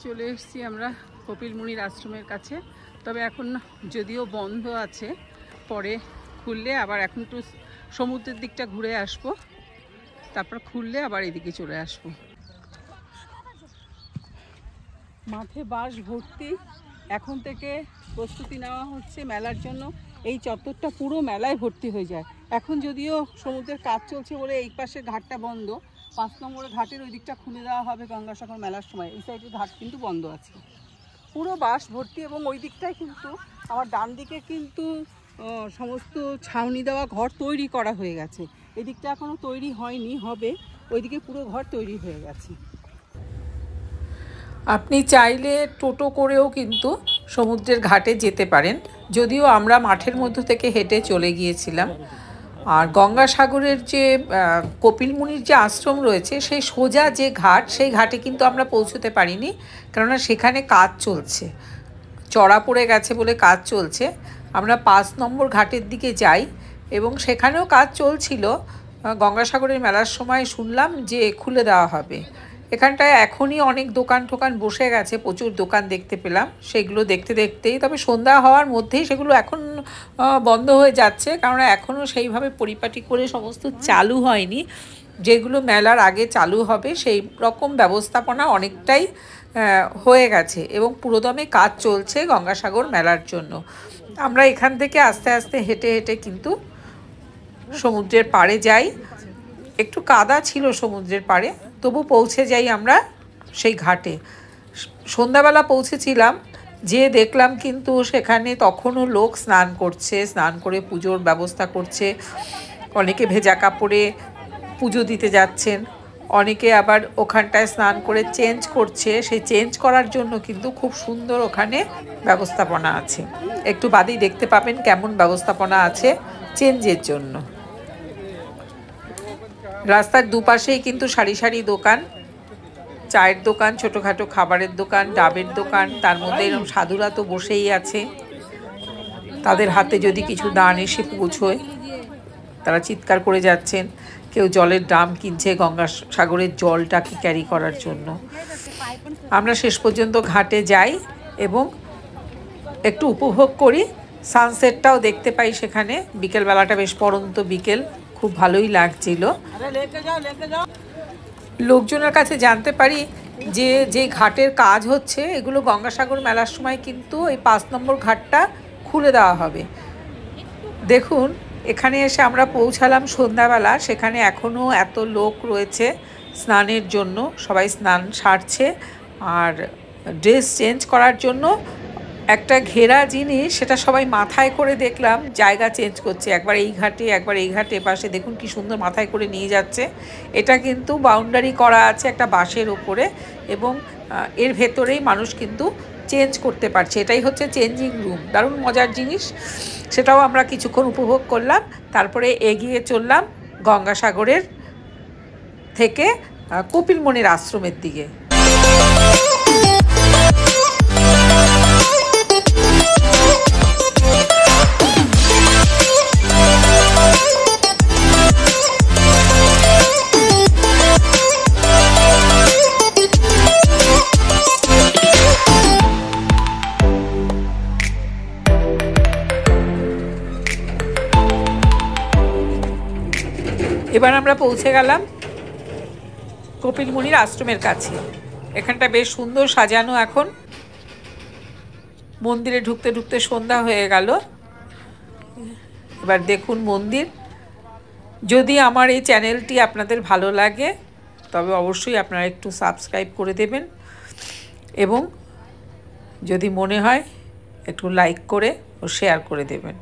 চলে এসেছি আমরা কপিল মুনির আশ্রমের কাছে। তবে এখন যদিও বন্ধ আছে, পরে খুললে আবার এখন একটু সমুদ্রের দিকটা ঘুরে আসবো, তারপর খুললে আবার এদিকে চলে আসবো। মাঠে বাঁশ ভর্তি, এখন থেকে প্রস্তুতি নেওয়া হচ্ছে মেলার জন্য। এই চত্বরটা পুরো মেলায় ভর্তি হয়ে যায়। এখন যদিও সমুদ্রের কাজ চলছে বলে এই পাশের ঘাটটা বন্ধ, 5 নম্বরের ঘাটের ওই দিকটা খুলে দেওয়া হবে গঙ্গাসাগর মেলার সময়। এই সাইডের ঘাট কিন্তু বন্ধ আছে, পুরো বাঁশ ভর্তি। এবং ওই দিকটায় কিন্তু আমার ডান দিকে কিন্তু সমস্ত ছাউনি দেওয়া ঘর তৈরি করা হয়ে গেছে। এই দিকটা এখনও তৈরি হয়নি, হবে। ওইদিকে পুরো ঘর তৈরি হয়ে গেছে। আপনি চাইলে টোটো করেও কিন্তু সমুদ্রের ঘাটে যেতে পারেন, যদিও আমরা মাঠের মধ্য থেকে হেঁটে চলে গিয়েছিলাম। আর গঙ্গাসাগরের যে কপিল মুনির যে আশ্রম রয়েছে, সেই সোজা যে ঘাট, সেই ঘাটে কিন্তু আমরা পৌঁছতে পারিনি, কেননা সেখানে কাজ চলছে, চড়া পড়ে গেছে বলে কাজ চলছে। আমরা 5 নম্বর ঘাটের দিকে যাই এবং সেখানেও কাজ চলছিল। গঙ্গাসাগরের মেলার সময় শুনলাম যে খুলে দেওয়া হবে। এখানটায় এখনই অনেক দোকান টোকান বসে গেছে, প্রচুর দোকান দেখতে পেলাম। সেগুলো দেখতে দেখতেই, তবে সন্ধ্যা হওয়ার মধ্যেই সেগুলো এখন বন্ধ হয়ে যাচ্ছে, কারণ এখনও সেইভাবে পরিপাটি করে সমস্ত চালু হয়নি। যেগুলো মেলার আগে চালু হবে সেই রকম ব্যবস্থাপনা অনেকটাই হয়ে গেছে এবং পুরোদমে কাজ চলছে গঙ্গাসাগর মেলার জন্য। আমরা এখান থেকে আস্তে আস্তে হেঁটে হেঁটে কিন্তু সমুদ্রের পাড়ে যাই। একটু কাদা ছিল সমুদ্রের পাড়ে, তবু পৌঁছে যাই আমরা সেই ঘাটে। সন্ধ্যাবেলা পৌঁছেছিলাম, যে দেখলাম কিন্তু সেখানে তখনও লোক স্নান করছে, স্নান করে পুজোর ব্যবস্থা করছে। অনেকে ভেজা কাপড়ে পুজো দিতে যাচ্ছেন, অনেকে আবার ওখানটায় স্নান করে চেঞ্জ করছে। সেই চেঞ্জ করার জন্য কিন্তু খুব সুন্দর ওখানে ব্যবস্থাপনা আছে। একটু বাদেই দেখতে পাবেন কেমন ব্যবস্থাপনা আছে চেঞ্জের জন্য। রাস্তার দুপাশেই কিন্তু সারি সারি দোকান, চায়ের দোকান, ছোটোখাটো খাবারের দোকান, ডাবের দোকান। তার মধ্যে এরকম সাধুরা তো বসেই আছে, তাদের হাতে যদি কিছু দান এসে পৌঁছয় তারা চিৎকার করে যাচ্ছেন। কেউ জলের ড্রাম কিনছে গঙ্গাসাগরের জলটাকে ক্যারি করার জন্য। আমরা শেষ পর্যন্ত ঘাটে যাই এবং একটু উপভোগ করি, সানসেটটাও দেখতে পাই সেখানে। বিকেলবেলাটা বেশ পড়ন্ত বিকেল, খুব ভালোই লাগছিল। লোকজনের কাছে জানতে পারি যে যে ঘাটের কাজ হচ্ছে, এগুলো গঙ্গাসাগর মেলার সময় কিন্তু এই 5 নম্বর ঘাটটা খুলে দেওয়া হবে। দেখুন, এখানে এসে আমরা পৌঁছালাম সন্ধ্যাবেলা, সেখানে এখনও এত লোক রয়েছে স্নানের জন্য। সবাই স্নান সারছে আর ড্রেস চেঞ্জ করার জন্য একটা ঘেরা জিনিস, সেটা সবাই মাথায় করে দেখলাম জায়গা চেঞ্জ করছে। একবার এই ঘাটে, একবার এই ঘাটে, পাশে দেখুন কি সুন্দর মাথায় করে নিয়ে যাচ্ছে। এটা কিন্তু বাউন্ডারি করা আছে একটা বাঁশের ওপরে এবং এর ভেতরেই মানুষ কিন্তু চেঞ্জ করতে পারছে। এটাই হচ্ছে চেঞ্জিং রুম, দারুণ মজার জিনিস। সেটাও আমরা কিছুক্ষণ উপভোগ করলাম, তারপরে এগিয়ে চললাম গঙ্গাসাগরের থেকে কপিল মুনির আশ্রমের দিকে। এবার আমরা পৌঁছে গেলাম কপিল মুনির আশ্রমের কাছে। এখানটা বেশ সুন্দর সাজানো। এখন মন্দিরে ঢুকতে ঢুকতে সন্ধ্যা হয়ে গেল। এবার দেখুন মন্দির। যদি আমার এই চ্যানেলটি আপনাদের ভালো লাগে তবে অবশ্যই আপনারা একটু সাবস্ক্রাইব করে দেবেন এবং যদি মনে হয় একটু লাইক করে ও শেয়ার করে দেবেন।